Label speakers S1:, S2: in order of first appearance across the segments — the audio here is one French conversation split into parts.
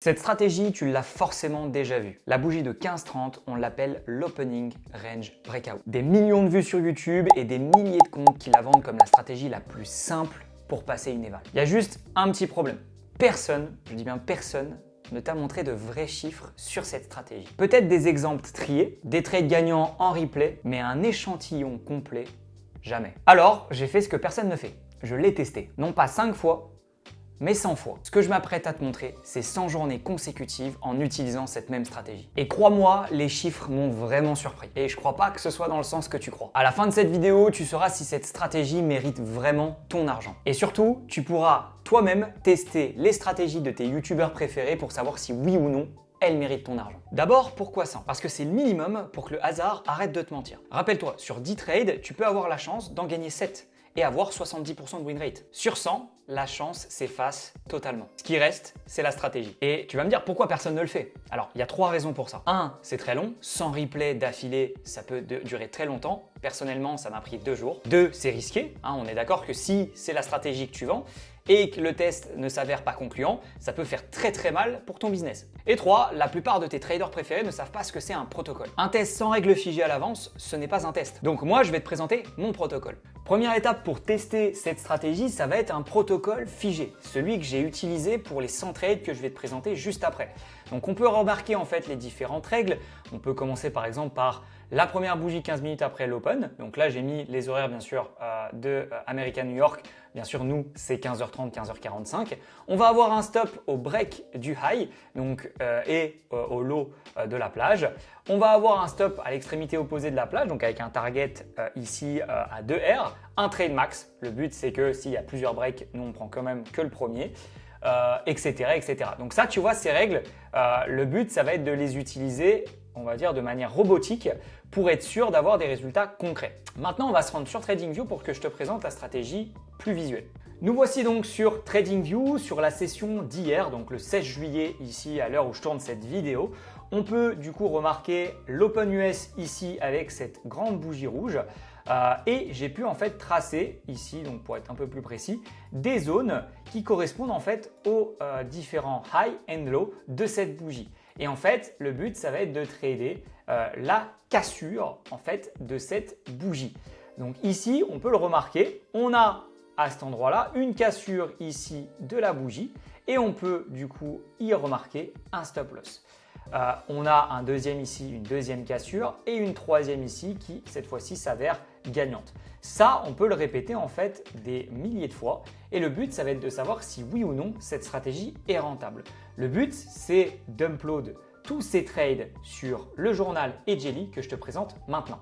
S1: Cette stratégie, tu l'as forcément déjà vue. La bougie de 15-30, on l'appelle l'Opening Range Breakout. Des millions de vues sur YouTube et des milliers de comptes qui la vendent comme la stratégie la plus simple pour passer une éval. Il y a juste un petit problème. Personne, je dis bien personne, ne t'a montré de vrais chiffres sur cette stratégie. Peut-être des exemples triés, des trades gagnants en replay, mais un échantillon complet, jamais. Alors, j'ai fait ce que personne ne fait. Je l'ai testé. Non pas 5 fois, mais 100 fois. Ce que je m'apprête à te montrer, c'est 100 journées consécutives en utilisant cette même stratégie. Et crois-moi, les chiffres m'ont vraiment surpris. Et je crois pas que ce soit dans le sens que tu crois. À la fin de cette vidéo, tu sauras si cette stratégie mérite vraiment ton argent. Et surtout, tu pourras toi-même tester les stratégies de tes youtubeurs préférés pour savoir si oui ou non elle mérite ton argent. D'abord, pourquoi 100? Parce que c'est le minimum pour que le hasard arrête de te mentir. Rappelle-toi, sur 10 trades, tu peux avoir la chance d'en gagner 7 et avoir 70% de win rate. Sur 100, la chance s'efface totalement. Ce qui reste, c'est la stratégie. Et tu vas me dire pourquoi personne ne le fait? Alors, il y a 3 raisons pour ça. 1, c'est très long. 100 replays d'affilée, ça peut durer très longtemps. Personnellement, ça m'a pris 2 jours. 2, c'est risqué. On est d'accord que si c'est la stratégie que tu vends et que le test ne s'avère pas concluant, ça peut faire très mal pour ton business. Et 3, la plupart de tes traders préférés ne savent pas ce que c'est un protocole. Un test sans règles figées à l'avance, ce n'est pas un test. Donc moi, je vais te présenter mon protocole. Première étape pour tester cette stratégie, ça va être un protocole figé, celui que j'ai utilisé pour les 100 trades que je vais te présenter juste après. Donc on peut remarquer en fait les différentes règles. On peut commencer par exemple par la première bougie 15 minutes après l'open. Donc là, j'ai mis les horaires bien sûr de American New York. Bien sûr, nous, c'est 15h30, 15h45. On va avoir un stop au break du high donc, et au low de la plage. On va avoir un stop à l'extrémité opposée de la plage, donc avec un target ici à 2R, un trade max. Le but, c'est que s'il y a plusieurs breaks, nous, on prend quand même que le premier. Etc. Donc ça, tu vois, ces règles, le but, ça va être de les utiliser, on va dire, de manière robotique pour être sûr d'avoir des résultats concrets. Maintenant, on va se rendre sur TradingView pour que je te présente la stratégie plus visuelle. Nous voici donc sur TradingView, sur la session d'hier, donc le 16 juillet ici à l'heure où je tourne cette vidéo. On peut du coup remarquer l'Open US ici avec cette grande bougie rouge. Et j'ai pu en fait tracer ici, donc pour être un peu plus précis, des zones qui correspondent en fait aux différents high and low de cette bougie. Et en fait, le but, ça va être de trader la cassure en fait de cette bougie. Donc ici, on peut le remarquer, on a à cet endroit-là une cassure ici de la bougie et on peut du coup y remarquer un stop loss. On a un deuxième ici, une deuxième cassure et une troisième ici qui cette fois-ci s'avère gagnante. Ça, on peut le répéter en fait des milliers de fois et le but, ça va être de savoir si oui ou non cette stratégie est rentable. Le but, c'est d'upload tous ces trades sur le journal Edgely que je te présente maintenant.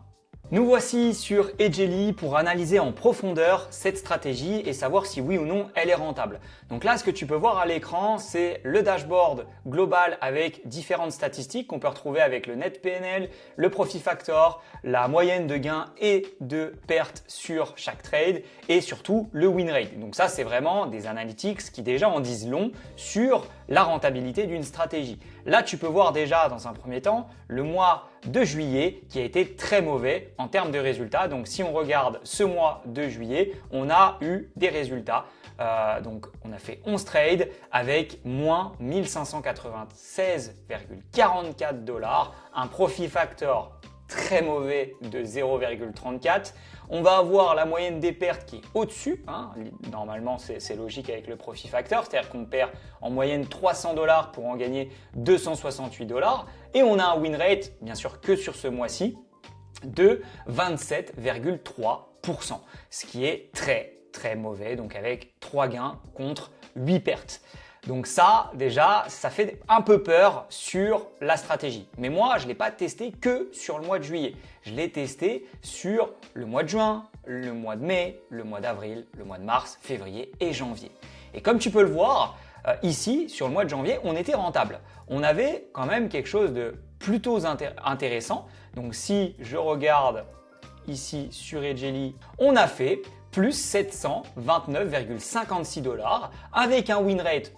S1: Nous voici sur Edgely pour analyser en profondeur cette stratégie et savoir si oui ou non elle est rentable. Donc là, ce que tu peux voir à l'écran, c'est le dashboard global avec différentes statistiques qu'on peut retrouver avec le net PNL, le profit factor, la moyenne de gains et de pertes sur chaque trade et surtout le win rate. Donc ça, c'est vraiment des analytics qui déjà en disent long sur la rentabilité d'une stratégie. Là, tu peux voir déjà dans un premier temps le mois de juillet qui a été très mauvais en termes de résultats. Donc si on regarde ce mois de juillet, on a eu des résultats. Donc on a fait 11 trades avec moins 1596,44 $, un profit factor très mauvais de 0,34. On va avoir la moyenne des pertes qui est au-dessus. Normalement, c'est logique avec le profit factor, c'est-à-dire qu'on perd en moyenne 300 $ pour en gagner 268 $. Et on a un win rate, bien sûr que sur ce mois-ci, de 27,3%, ce qui est très mauvais, donc avec 3 gains contre 8 pertes. Donc ça, déjà, ça fait un peu peur sur la stratégie. Mais moi, je ne l'ai pas testé que sur le mois de juillet. Je l'ai testé sur le mois de juin, le mois de mai, le mois d'avril, le mois de mars, février et janvier. Et comme tu peux le voir, ici, sur le mois de janvier, on était rentable. On avait quand même quelque chose de plutôt intéressant. Donc si je regarde ici sur Edgely, on a fait plus 729,56 $ avec un win rate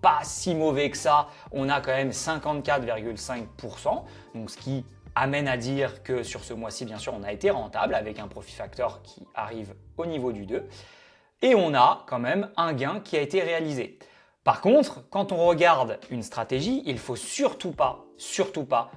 S1: pas si mauvais que ça, on a quand même 54,5%, donc ce qui amène à dire que sur ce mois-ci, bien sûr, on a été rentable avec un profit factor qui arrive au niveau du 2 et on a quand même un gain qui a été réalisé. Par contre, quand on regarde une stratégie, il faut surtout pas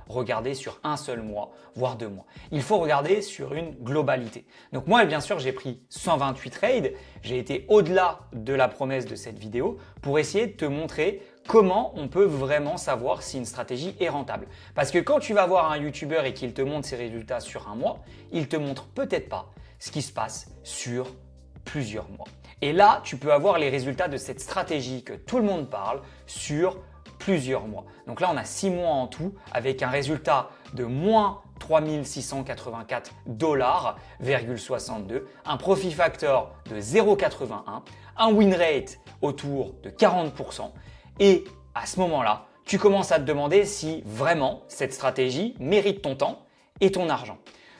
S1: regarder sur un seul mois, voire 2 mois. Il faut regarder sur une globalité. Donc moi, bien sûr, j'ai pris 128 trades. J'ai été au-delà de la promesse de cette vidéo pour essayer de te montrer comment on peut vraiment savoir si une stratégie est rentable. Parce que quand tu vas voir un YouTuber et qu'il te montre ses résultats sur un mois, il te montre peut-être pas ce qui se passe sur plusieurs mois. Et là, tu peux avoir les résultats de cette stratégie que tout le monde parle sur plusieurs mois. Donc là, on a 6 mois en tout avec un résultat de moins 3684,62$, un profit factor de 0,81, un win rate autour de 40%. Et à ce moment-là, tu commences à te demander si vraiment cette stratégie mérite ton temps et ton argent.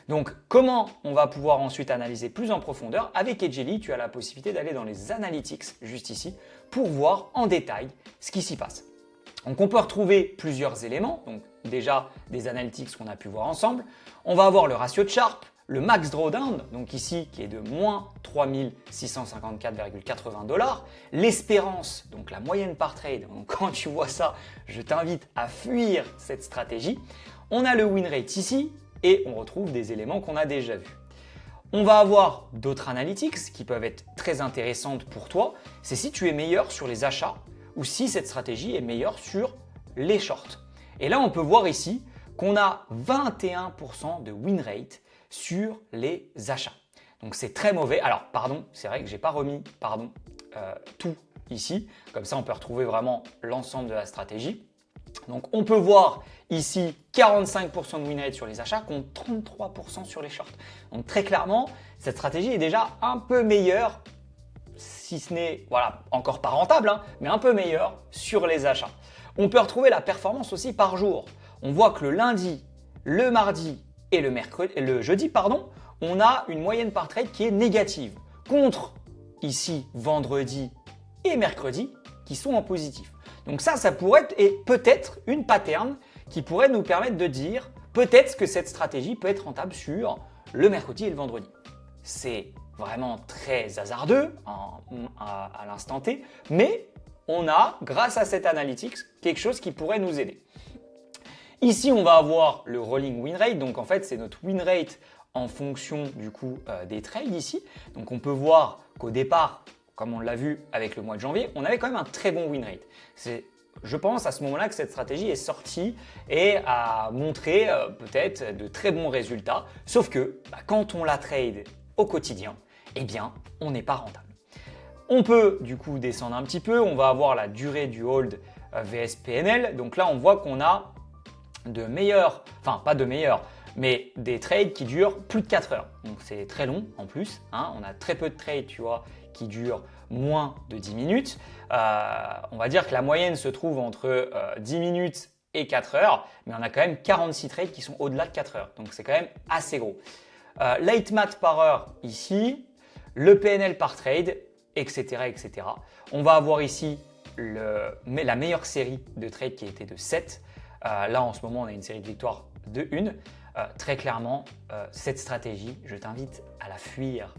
S1: Donc, comment on va pouvoir ensuite analyser plus en profondeur? Avec Edgely, tu as la possibilité d'aller dans les analytics juste ici pour voir en détail ce qui s'y passe. Donc, on peut retrouver plusieurs éléments. Donc, déjà des analytics qu'on a pu voir ensemble. On va avoir le ratio de Sharpe, le max drawdown, donc ici qui est de moins 3654,80$, l'espérance, donc la moyenne par trade. Donc, quand tu vois ça, je t'invite à fuir cette stratégie. On a le win rate ici. Et on retrouve des éléments qu'on a déjà vus. On va avoir d'autres analytics qui peuvent être très intéressantes pour toi. C'est si tu es meilleur sur les achats ou si cette stratégie est meilleure sur les shorts. Et là, on peut voir ici qu'on a 21% de win rate sur les achats. Donc c'est très mauvais. Alors pardon, c'est vrai que j'ai pas remis tout ici. Comme ça, on peut retrouver vraiment l'ensemble de la stratégie. Donc on peut voir ici 45% de win rate sur les achats contre 33% sur les shorts. Donc très clairement, cette stratégie est déjà un peu meilleure, si ce n'est encore pas rentable, mais un peu meilleure sur les achats. On peut retrouver la performance aussi par jour. On voit que le lundi, le mardi et le jeudi, on a une moyenne par trade qui est négative contre ici vendredi et mercredi qui sont en positif. Donc ça pourrait être peut-être une pattern qui pourrait nous permettre de dire peut-être que cette stratégie peut être rentable sur le mercredi et le vendredi. C'est vraiment très hasardeux à l'instant T, mais on a, grâce à cette analytics, quelque chose qui pourrait nous aider. Ici, on va avoir le rolling win rate, donc en fait, c'est notre win rate en fonction du coup des trades ici. Donc on peut voir qu'au départ, comme on l'a vu avec le mois de janvier, on avait quand même un très bon win rate. C'est, je pense, à ce moment-là que cette stratégie est sortie et a montré peut-être de très bons résultats. Sauf que quand on la trade au quotidien, eh bien, on n'est pas rentable. On peut du coup descendre un petit peu. On va avoir la durée du hold VS PNL. Donc là, on voit qu'on a de meilleurs, enfin pas de meilleurs, mais des trades qui durent plus de 4 heures. Donc c'est très long en plus. On a très peu de trades, tu vois, qui durent moins de 10 minutes. On va dire que la moyenne se trouve entre 10 minutes et 4 heures, mais on a quand même 46 trades qui sont au-delà de 4 heures. Donc c'est quand même assez gros. Late mat par heure ici, le PNL par trade, etc., etc. On va avoir ici la meilleure série de trades qui était de 7. Là, en ce moment, on a une série de victoires de 1. Très clairement, cette stratégie, je t'invite à la fuir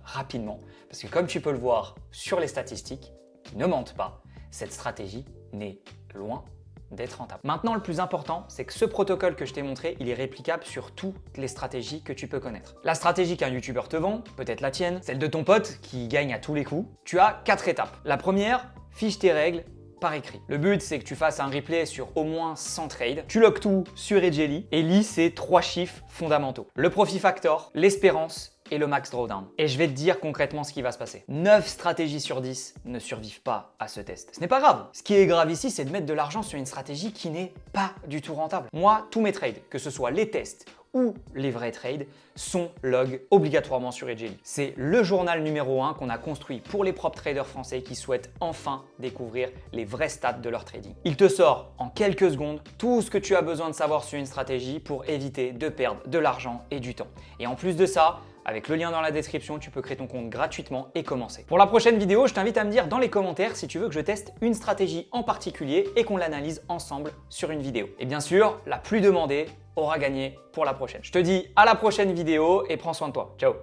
S1: rapidement parce que comme tu peux le voir sur les statistiques qui ne mentent pas, cette stratégie n'est loin d'être rentable. Maintenant, le plus important, c'est que ce protocole que je t'ai montré, il est réplicable sur toutes les stratégies que tu peux connaître. La stratégie qu'un YouTuber te vend, peut-être la tienne, celle de ton pote qui gagne à tous les coups, tu as 4 étapes. La première, fiche tes règles par écrit. Le but, c'est que tu fasses un replay sur au moins 100 trades. Tu logs tout sur Edgely et lis ces 3 chiffres fondamentaux. Le profit factor, l'espérance et le max drawdown. Et je vais te dire concrètement ce qui va se passer. 9 stratégies sur 10 ne survivent pas à ce test. Ce n'est pas grave. Ce qui est grave ici, c'est de mettre de l'argent sur une stratégie qui n'est pas du tout rentable. Moi, tous mes trades, que ce soit les tests ou les vrais trades, sont log obligatoirement sur Edgely. C'est le journal numéro 1 qu'on a construit pour les propres traders français qui souhaitent enfin découvrir les vrais stats de leur trading. Il te sort en quelques secondes tout ce que tu as besoin de savoir sur une stratégie pour éviter de perdre de l'argent et du temps. Et en plus de ça, avec le lien dans la description, tu peux créer ton compte gratuitement et commencer. Pour la prochaine vidéo, je t'invite à me dire dans les commentaires si tu veux que je teste une stratégie en particulier et qu'on l'analyse ensemble sur une vidéo. Et bien sûr, la plus demandée aura gagné pour la prochaine. Je te dis à la prochaine vidéo et prends soin de toi. Ciao!